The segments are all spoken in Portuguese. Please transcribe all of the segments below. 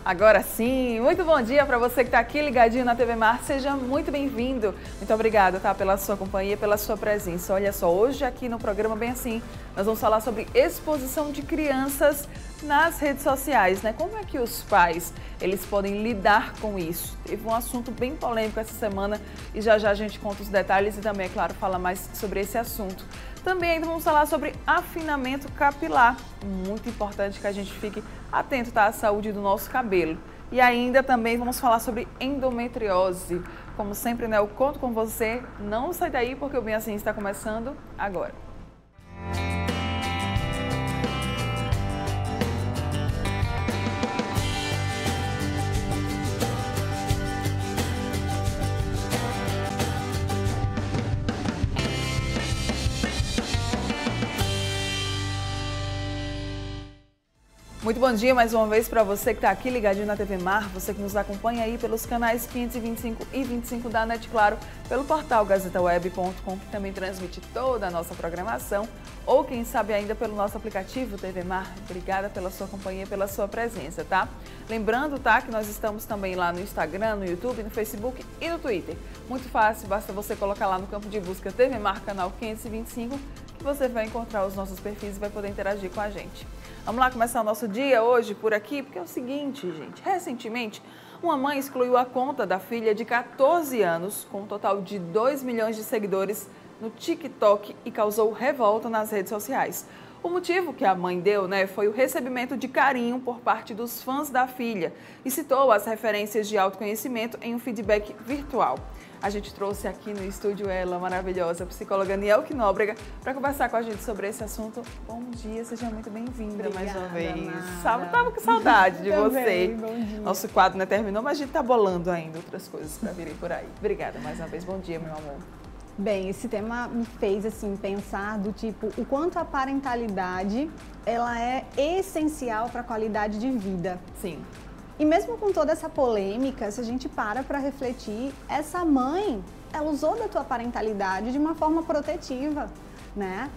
Agora sim, muito bom dia para você que está aqui ligadinho na TV Mar, seja muito bem-vindo. Muito obrigada, tá, pela sua companhia, pela sua presença. Olha só, hoje aqui no programa Bem Assim, nós vamos falar sobre exposição de crianças nas redes sociais, né? Como é que os pais, eles podem lidar com isso? Teve um assunto bem polêmico essa semana e já a gente conta os detalhes e também, é claro, fala mais sobre esse assunto. Também ainda vamos falar sobre afinamento capilar, muito importante que a gente fique atento, tá, à saúde do nosso cabelo. E ainda também vamos falar sobre endometriose. Como sempre, né, eu conto com você, não sai daí porque o Bem Assim está começando agora. Muito bom dia mais uma vez para você que está aqui ligadinho na TV Mar, você que nos acompanha aí pelos canais 525 e 25 da NET, claro, pelo portal gazetaweb.com, que também transmite toda a nossa programação, ou quem sabe ainda pelo nosso aplicativo TV Mar. Obrigada pela sua companhia, pela sua presença, tá? Lembrando, tá, que nós estamos também lá no Instagram, no YouTube, no Facebook e no Twitter. Muito fácil, basta você colocar lá no campo de busca TV Mar, canal 525, que você vai encontrar os nossos perfis e vai poder interagir com a gente. Vamos lá começar o nosso dia hoje por aqui, porque é o seguinte, gente. Recentemente, uma mãe excluiu a conta da filha de 14 anos, com um total de 2 milhões de seguidores no TikTok e causou revolta nas redes sociais. O motivo que a mãe deu, né, foi o recebimento de carinho por parte dos fãs da filha e citou as referências de autoconhecimento em um feedback virtual. A gente trouxe aqui no estúdio ela, maravilhosa, a psicóloga Nielke Nóbrega, para conversar com a gente sobre esse assunto. Bom dia, seja muito bem-vinda mais uma vez. Tava com saudade de você. Bom dia. Nosso quadro não terminou, mas a gente tá bolando ainda outras coisas para virem por aí. Obrigada mais uma vez. Bom dia, meu amor. Bem, esse tema me fez assim pensar do tipo o quanto a parentalidade ela é essencial para a qualidade de vida. Sim. E mesmo com toda essa polêmica, se a gente para refletir, essa mãe, ela usou da tua parentalidade de uma forma protetiva, né?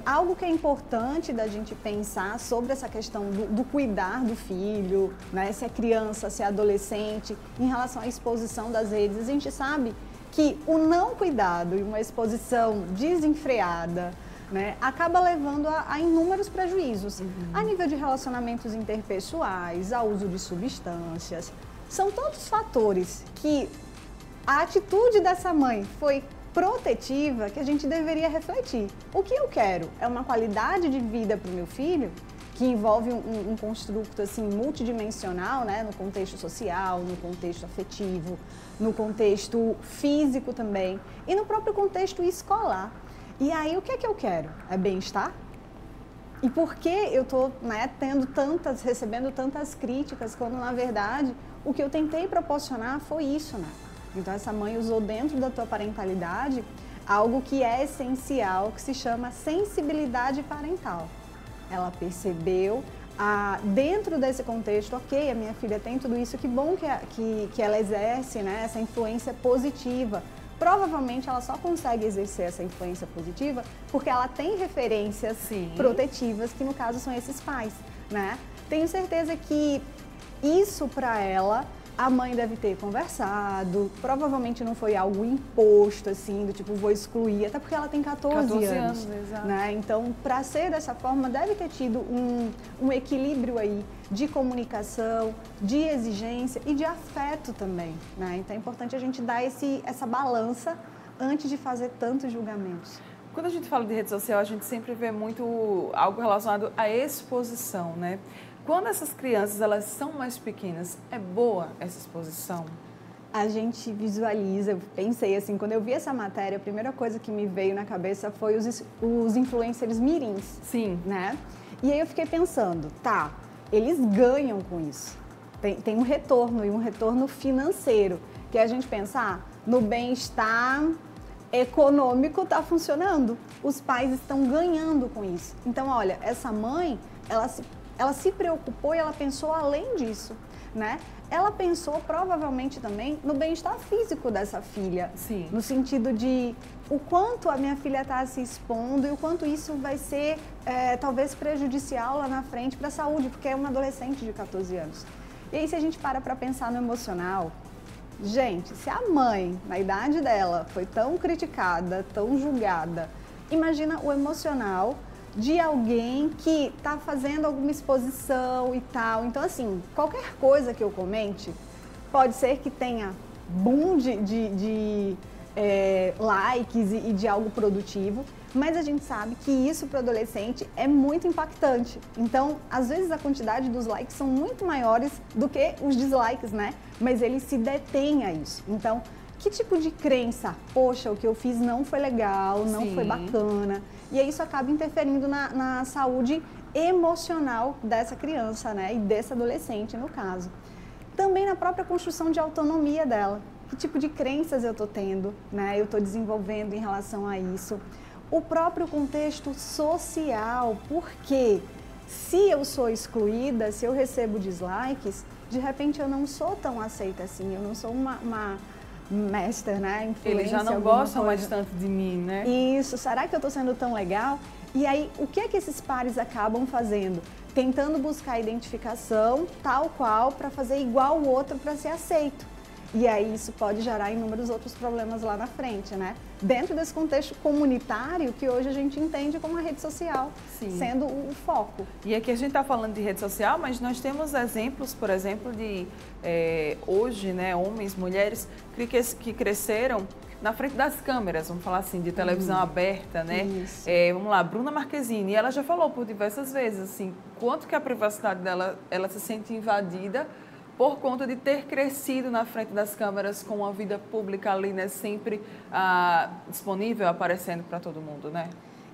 Algo que é importante da gente pensar sobre essa questão do cuidar do filho, né? Se é criança, se é adolescente, em relação à exposição das redes, a gente sabe que o não cuidado e uma exposição desenfreada, né, acaba levando a inúmeros prejuízos, a nível de relacionamentos interpessoais, ao uso de substâncias. São tantos fatores que a atitude dessa mãe foi protetiva que a gente deveria refletir. O que eu quero é uma qualidade de vida para o meu filho que envolve um construto assim, multidimensional, né, no contexto social, no contexto afetivo, no contexto físico também e no próprio contexto escolar. E aí, o que é que eu quero? É bem-estar? E por que eu estou, né, recebendo tantas críticas, quando, na verdade, o que eu tentei proporcionar foi isso, né? Então, essa mãe usou dentro da tua parentalidade algo que é essencial, que se chama sensibilidade parental. Ela percebeu, dentro desse contexto, ok, a minha filha tem tudo isso, que bom que ela exerce, né, essa influência positiva. Provavelmente ela só consegue exercer essa influência positiva porque ela tem referências protetivas, que no caso são esses pais, né? Tenho certeza que isso para ela, a mãe deve ter conversado, provavelmente não foi algo imposto, assim, do tipo, vou excluir, até porque ela tem 14 anos, né? Então, para ser dessa forma, deve ter tido um equilíbrio aí de comunicação, de exigência e de afeto também, né? Então, é importante a gente dar essa balança antes de fazer tantos julgamentos. Quando a gente fala de rede social, a gente sempre vê muito algo relacionado à exposição, né? Quando essas crianças, elas são mais pequenas, é boa essa exposição? A gente visualiza, eu pensei assim, quando eu vi essa matéria, a primeira coisa que me veio na cabeça foi os influencers mirins. Sim. Né? E aí eu fiquei pensando, tá, eles ganham com isso. Tem um retorno, e um retorno financeiro, que a gente pensar no bem-estar econômico está funcionando. Os pais estão ganhando com isso. Então, olha, essa mãe, ela se preocupou e ela pensou além disso, né? Ela pensou provavelmente também no bem-estar físico dessa filha. Sim. No sentido de o quanto a minha filha está se expondo e o quanto isso vai ser talvez prejudicial lá na frente para a saúde, porque é uma adolescente de 14 anos. E aí, se a gente para pensar no emocional, gente, se a mãe, na idade dela, foi tão criticada, tão julgada, imagina o emocional de alguém que está fazendo alguma exposição e tal. Então, assim, qualquer coisa que eu comente, pode ser que tenha boom de likes e de algo produtivo, mas a gente sabe que isso para o adolescente é muito impactante. Então, às vezes a quantidade dos likes são muito maiores do que os dislikes, né? Mas ele se detém a isso. Então, que tipo de crença? Poxa, o que eu fiz não foi legal, não Sim. foi bacana. E aí isso acaba interferindo na saúde emocional dessa criança, né? E desse adolescente, no caso. Também na própria construção de autonomia dela. Que tipo de crenças eu estou tendo, né? Eu estou desenvolvendo em relação a isso. O próprio contexto social, porque se eu sou excluída, se eu recebo dislikes, de repente eu não sou tão aceita assim, eu não sou uma master, né? Eles já não gostam mais tanto de mim, né? Isso, será que eu estou sendo tão legal? E aí, o que é que esses pares acabam fazendo? Tentando buscar identificação tal qual para fazer igual o outro para ser aceito. E aí isso pode gerar inúmeros outros problemas lá na frente, né? Dentro desse contexto comunitário que hoje a gente entende como a rede social, Sim. sendo o foco. E aqui a gente está falando de rede social, mas nós temos exemplos, por exemplo, de hoje, né, homens, mulheres que cresceram na frente das câmeras, vamos falar assim, de televisão aberta, né? Vamos lá, Bruna Marquezine, ela já falou por diversas vezes, assim, quanto que a privacidade dela, ela se sente invadida por conta de ter crescido na frente das câmeras com uma vida pública ali, né, sempre disponível, aparecendo para todo mundo, né?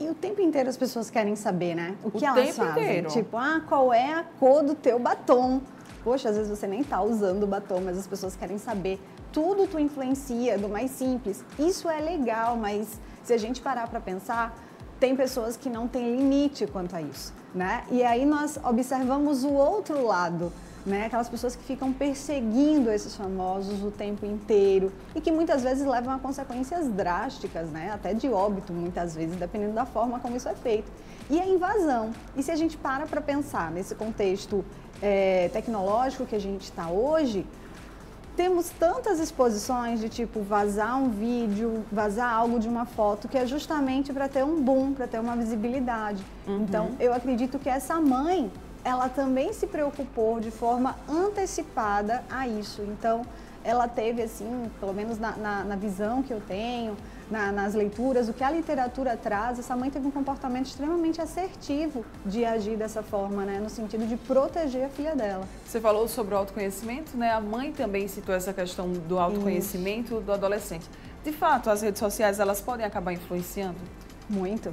E o tempo inteiro as pessoas querem saber, né? O que elas fazem. Inteiro. Tipo, qual é a cor do teu batom? Poxa, às vezes você nem tá usando o batom, mas as pessoas querem saber. Tudo tu influencia, do mais simples. Isso é legal, mas se a gente parar para pensar, tem pessoas que não têm limite quanto a isso, né? E aí nós observamos o outro lado, né? Aquelas pessoas que ficam perseguindo esses famosos o tempo inteiro e que muitas vezes levam a consequências drásticas, né? Até de óbito, muitas vezes, dependendo da forma como isso é feito. E a invasão. E se a gente para pensar nesse contexto tecnológico que a gente está hoje, temos tantas exposições de tipo vazar um vídeo, vazar algo de uma foto, que é justamente para ter um boom, para ter uma visibilidade. Então, eu acredito que essa mãe, ela também se preocupou de forma antecipada a isso. Então, ela teve, assim, pelo menos na visão que eu tenho, nas leituras, o que a literatura traz, essa mãe teve um comportamento extremamente assertivo de agir dessa forma, né? No sentido de proteger a filha dela. Você falou sobre o autoconhecimento, né? A mãe também citou essa questão do autoconhecimento do adolescente. De fato, as redes sociais, elas podem acabar influenciando? Muito.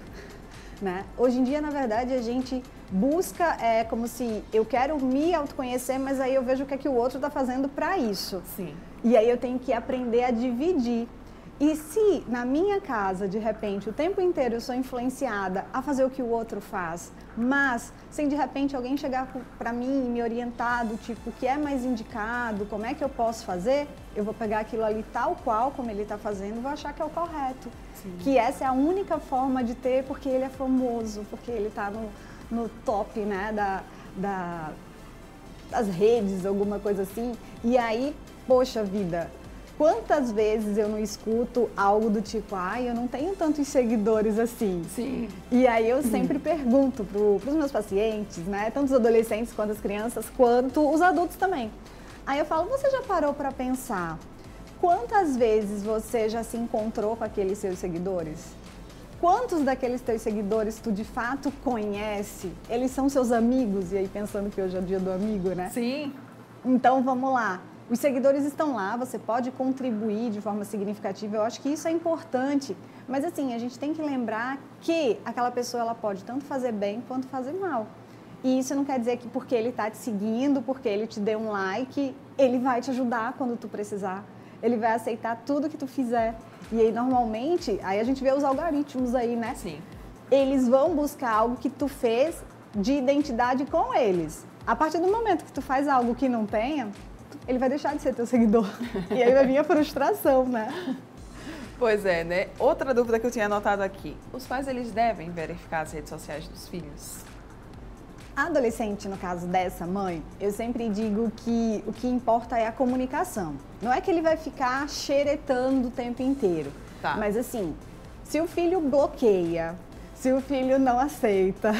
Né? Hoje em dia, na verdade, a gente busca, como se eu quero me autoconhecer, mas aí eu vejo o que é que o outro está fazendo para isso. Sim. E aí eu tenho que aprender a dividir. E se na minha casa, de repente, o tempo inteiro eu sou influenciada a fazer o que o outro faz, mas sem de repente alguém chegar para mim e me orientar do tipo, o que é mais indicado, como é que eu posso fazer, eu vou pegar aquilo ali tal qual como ele está fazendo e vou achar que é o correto. Sim. Que essa é a única forma de ter, porque ele é famoso, porque ele está no top, né, das redes, alguma coisa assim. E aí, poxa vida, quantas vezes eu não escuto algo do tipo, eu não tenho tantos seguidores assim. Sim. E aí eu sempre pergunto para os meus pacientes, né, tanto os adolescentes quanto as crianças, quanto os adultos também. Aí eu falo, você já parou para pensar quantas vezes você já se encontrou com aqueles seus seguidores? Quantos daqueles teus seguidores tu de fato conhece? Eles são seus amigos? E aí pensando que hoje é o dia do amigo, né? Sim. Então vamos lá. Os seguidores estão lá, você pode contribuir de forma significativa, eu acho que isso é importante. Mas assim, a gente tem que lembrar que aquela pessoa ela pode tanto fazer bem quanto fazer mal. E isso não quer dizer que porque ele está te seguindo, porque ele te deu um like, ele vai te ajudar quando tu precisar. Ele vai aceitar tudo que tu fizer. E aí, normalmente, aí a gente vê os algoritmos aí, né? Sim. Eles vão buscar algo que tu fez de identidade com eles. A partir do momento que tu faz algo que não tenha, ele vai deixar de ser teu seguidor. E aí vai vir a frustração, né? Pois é, né? Outra dúvida que eu tinha anotado aqui. Os pais, eles devem verificar as redes sociais dos filhos? A adolescente, no caso dessa mãe, eu sempre digo que o que importa é a comunicação. Não é que ele vai ficar xeretando o tempo inteiro. Tá. Mas assim, se o filho bloqueia, se o filho não aceita,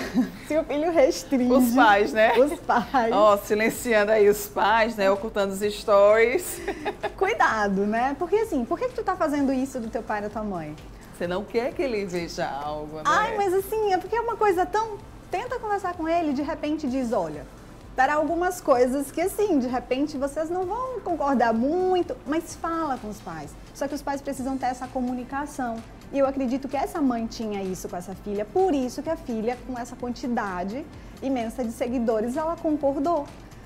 se o filho restringe... Os pais, né? Os pais. Ó, silenciando aí os pais, né? Ocultando os stories. Cuidado, né? Porque assim, por que tu tá fazendo isso do teu pai e da tua mãe? Você não quer que ele veja algo, né? Ai, mas assim, é porque é uma coisa tão... Tenta conversar com ele, de repente diz, olha, terá algumas coisas que assim, de repente vocês não vão concordar muito, mas fala com os pais. Só que os pais precisam ter essa comunicação. E eu acredito que essa mãe tinha isso com essa filha, por isso que a filha, com essa quantidade imensa de seguidores, ela concordou.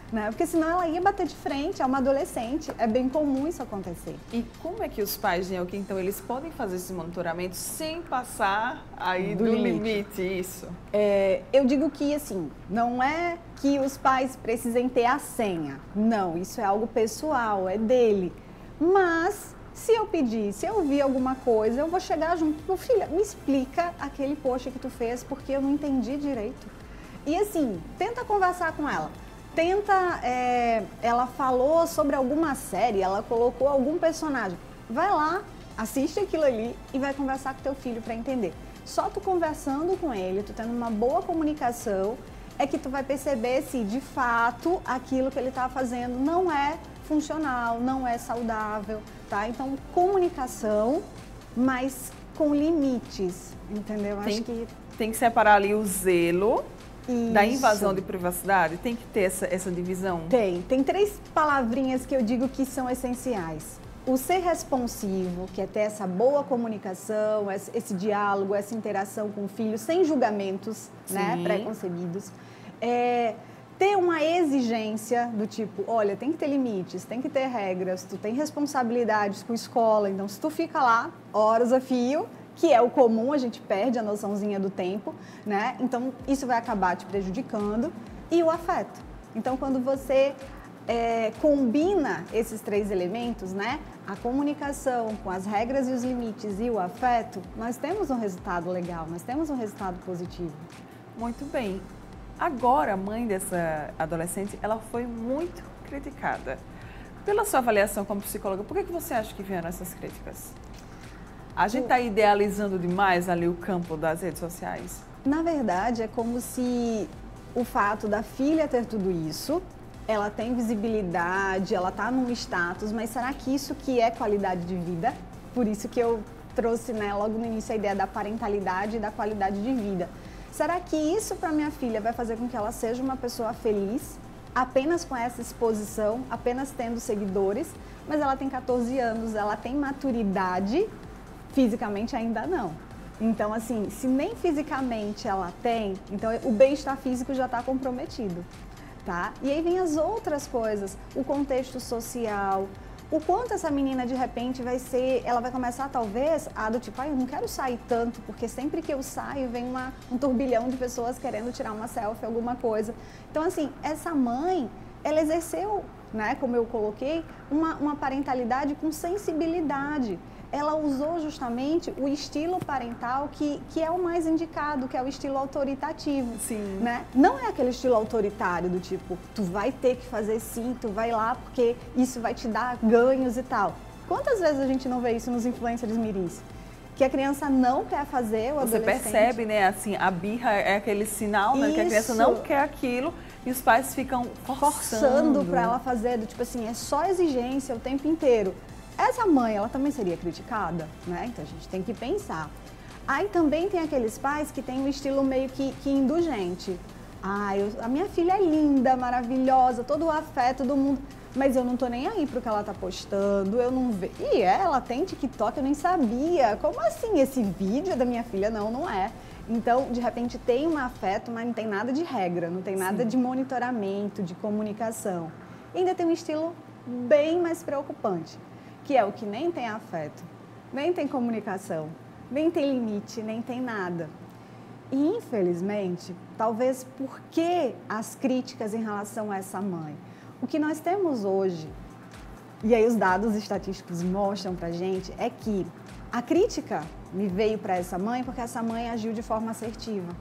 Né? Porque senão ela ia bater de frente, é uma adolescente, é bem comum isso acontecer. E como é que os pais, né, então, eles podem fazer esse monitoramento sem passar aí do limite, isso? Eu digo que, assim, não é que os pais precisem ter a senha. Não, isso é algo pessoal, é dele. Mas, se eu pedir, se eu ouvir alguma coisa, eu vou chegar junto. Meu filho, me explica aquele post que tu fez, porque eu não entendi direito. E, assim, tenta conversar com ela. Ela falou sobre alguma série, ela colocou algum personagem. Vai lá, assiste aquilo ali e vai conversar com teu filho para entender. Só tu conversando com ele, tu tendo uma boa comunicação, é que tu vai perceber se de fato aquilo que ele está fazendo não é funcional, não é saudável, tá? Então, comunicação, mas com limites, entendeu? Acho que tem que separar ali o zelo da Isso. invasão de privacidade. Tem que ter essa divisão? Tem 3 palavrinhas que eu digo que são essenciais. O ser responsivo, que é ter essa boa comunicação, esse diálogo, essa interação com o filho, sem julgamentos, né, preconcebidos. Ter uma exigência do tipo, olha, tem que ter limites, tem que ter regras, tu tem responsabilidades com a escola, então se tu fica lá horas a fio, que é o comum, a gente perde a noçãozinha do tempo, né? Então, isso vai acabar te prejudicando. E o afeto. Então, quando você combina esses 3 elementos, né? A comunicação com as regras e os limites e o afeto, nós temos um resultado legal, nós temos um resultado positivo. Muito bem. Agora, a mãe dessa adolescente, ela foi muito criticada. Pela sua avaliação como psicóloga, por que você acha que vieram essas críticas? A gente está idealizando demais ali o campo das redes sociais? Na verdade, é como se o fato da filha ter tudo isso, ela tem visibilidade, ela está num status, mas será que isso que é qualidade de vida? Por isso que eu trouxe, né, logo no início a ideia da parentalidade e da qualidade de vida. Será que isso para minha filha vai fazer com que ela seja uma pessoa feliz, apenas com essa exposição, apenas tendo seguidores, mas ela tem 14 anos, ela tem maturidade? Fisicamente ainda não. Então, assim, se nem fisicamente ela tem, então o bem-estar físico já está comprometido, tá? E aí vem as outras coisas, o contexto social, o quanto essa menina de repente ela vai começar talvez a do tipo, eu não quero sair tanto, porque sempre que eu saio vem um turbilhão de pessoas querendo tirar uma selfie, alguma coisa. Então, assim, essa mãe, ela exerceu, né, como eu coloquei, uma parentalidade com sensibilidade. Ela usou justamente o estilo parental que é o mais indicado, que é o estilo autoritativo. Sim. Né? Não é aquele estilo autoritário do tipo, tu vai ter que fazer sim, tu vai lá porque isso vai te dar ganhos e tal. Quantas vezes a gente não vê isso nos influencers miris? Que a criança não quer fazer, o adolescente... Você percebe, né, assim, a birra é aquele sinal, né, que a criança não quer aquilo e os pais ficam forçando para ela fazer, do tipo assim, é só exigência o tempo inteiro. Essa mãe, ela também seria criticada, né? Então a gente tem que pensar. Aí também tem aqueles pais que têm um estilo meio que indulgente. A minha filha é linda, maravilhosa, todo o afeto do mundo, mas eu não tô nem aí pro que ela tá postando, eu não vejo. E ela tem TikTok, eu nem sabia. Como assim? Esse vídeo é da minha filha? Não, não é. Então, de repente, tem um afeto, mas não tem nada de regra, não tem nada de monitoramento, de comunicação. E ainda tem um estilo bem mais preocupante, que é o que nem tem afeto, nem tem comunicação, nem tem limite, nem tem nada. E, infelizmente, talvez porque as críticas em relação a essa mãe, o que nós temos hoje, e aí os dados estatísticos mostram pra gente, é que a crítica me veio para essa mãe porque essa mãe agiu de forma assertiva.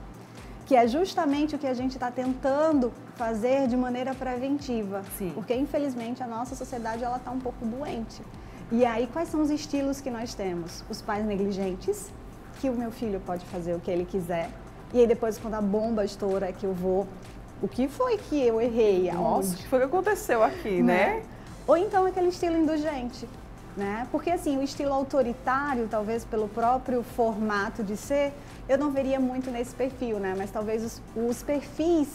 que é justamente o que a gente está tentando fazer de maneira preventiva. Sim. Porque, infelizmente, a nossa sociedade está um pouco doente. E aí, quais são os estilos que nós temos? Os pais negligentes, que o meu filho pode fazer o que ele quiser. E aí, depois, quando a bomba estoura, é que eu vou... O que foi que eu errei? Nossa, o que foi que aconteceu aqui, né? Ou então aquele estilo indulgente. Né? Porque assim, o estilo autoritário, talvez pelo próprio formato de ser, eu não veria muito nesse perfil, né? Mas talvez os perfis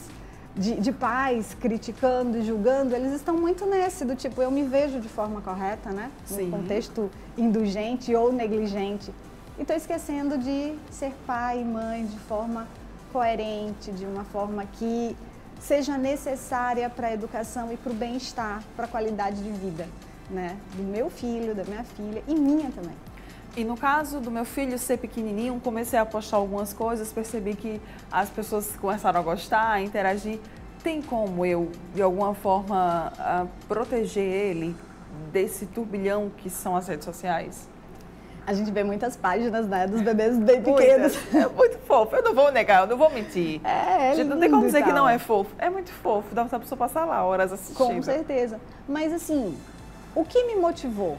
de pais criticando e julgando, eles estão muito nesse, do tipo, eu me vejo de forma correta, né? Sim. No contexto indulgente ou negligente. E estou esquecendo de ser pai e mãe de forma coerente, de uma forma que seja necessária para a educação e para o bem-estar, para a qualidade de vida. Né? Do meu filho, da minha filha e minha também. E no caso do meu filho ser pequenininho, comecei a postar algumas coisas, percebi que as pessoas começaram a gostar, a interagir. Tem como eu, de alguma forma, proteger ele desse turbilhão que são as redes sociais? A gente vê muitas páginas, né, dos bebês bem pequenos. É muito fofo, eu não vou negar, eu não vou mentir. É lindo. Não tem como dizer que não é fofo. É muito fofo, dá pra pessoa passar lá horas assistindo. Com certeza. Mas assim, o que me motivou?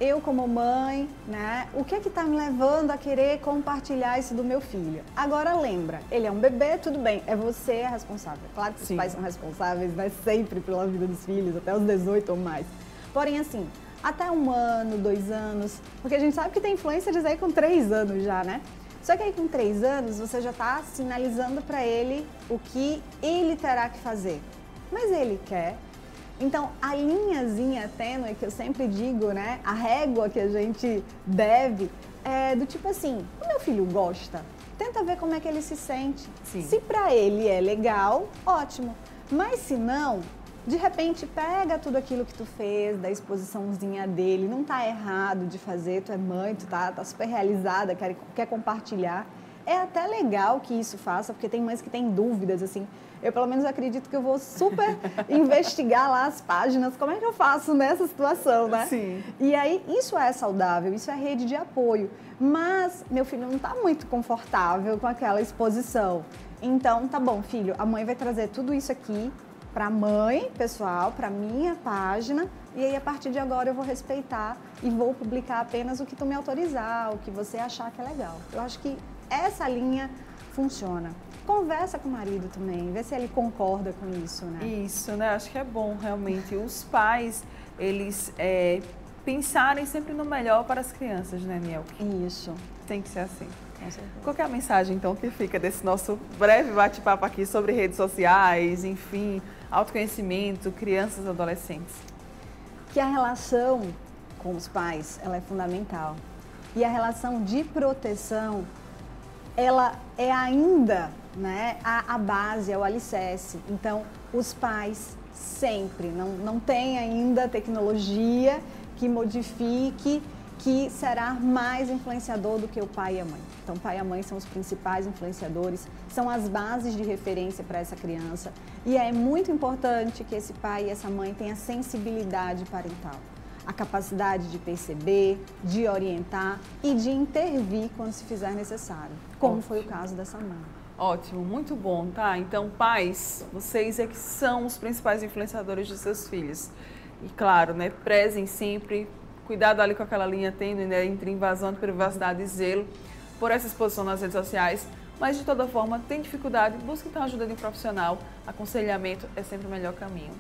Eu como mãe, né? O que é que está me levando a querer compartilhar isso do meu filho? Agora lembra, ele é um bebê, tudo bem, é você a responsável. Claro que os pais são responsáveis, né? Sempre pela vida dos filhos, até os 18 ou mais. Porém, assim, até 1 ano, 2 anos, porque a gente sabe que tem influencers aí com 3 anos já, né? Só que aí com 3 anos você já está sinalizando para ele o que ele terá que fazer. Mas ele quer. Então, a linhazinha tênue que eu sempre digo, né, a régua que a gente deve, é do tipo assim, o meu filho gosta, tenta ver como é que ele se sente. Sim. Se pra ele é legal, ótimo. Mas se não, de repente pega tudo aquilo que tu fez, da exposiçãozinha dele, não tá errado de fazer, tu é mãe, tu tá super realizada, quer compartilhar. É até legal que isso faça, porque tem mães que têm dúvidas, assim. Eu, pelo menos, acredito que eu vou super investigar lá as páginas, como é que eu faço nessa situação, né? Sim. E aí, isso é saudável, isso é rede de apoio. Mas meu filho não está muito confortável com aquela exposição. Então, tá bom, filho, a mãe vai trazer tudo isso aqui para a mãe, pessoal, para minha página, e aí, a partir de agora, eu vou respeitar e vou publicar apenas o que tu me autorizar, o que você achar que é legal. Eu acho que essa linha funciona. Conversa com o marido também, vê se ele concorda com isso, né? Isso, né? Acho que é bom, realmente. Os pais, eles pensarem sempre no melhor para as crianças, né, Nielke? Isso. Tem que ser assim. Com certeza. Qual que é a mensagem, então, que fica desse nosso breve bate-papo aqui sobre redes sociais, enfim, autoconhecimento, crianças e adolescentes? Que a relação com os pais, ela é fundamental. E a relação de proteção, ela é ainda, né, a base, é o alicerce. Então, os pais sempre, não tem ainda tecnologia que modifique, que será mais influenciador do que o pai e a mãe. Então, o pai e a mãe são os principais influenciadores, são as bases de referência para essa criança. E é muito importante que esse pai e essa mãe tenham sensibilidade parental. A capacidade de perceber, de orientar e de intervir quando se fizer necessário, como foi o caso dessa mãe. Ótimo, muito bom, tá? Então, pais, vocês é que são os principais influenciadores de seus filhos. E claro, né, prezem sempre, cuidado ali com aquela linha tênue, né, entre invasão de privacidade e zelo por essa exposição nas redes sociais. Mas, de toda forma, tem dificuldade, busque então ajuda de um profissional. Aconselhamento é sempre o melhor caminho.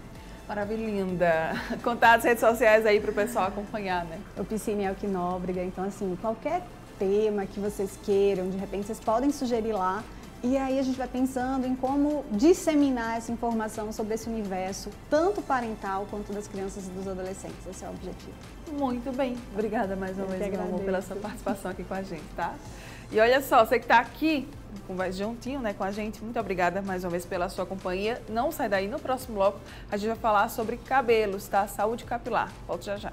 Maravilha, linda. Contar as redes sociais aí para o pessoal acompanhar, né? O Piscine é o que nóbrega, então assim, qualquer tema que vocês queiram, de repente vocês podem sugerir lá. E aí a gente vai pensando em como disseminar essa informação sobre esse universo, tanto parental quanto das crianças e dos adolescentes. Esse é o objetivo. Muito bem. Obrigada mais uma vez, meu amor, pela sua participação aqui com a gente, tá? E olha só, você que está aqui juntinho, né, com a gente, muito obrigada mais uma vez pela sua companhia. Não sai daí, no próximo bloco a gente vai falar sobre cabelos, tá? Saúde capilar. Volto já já.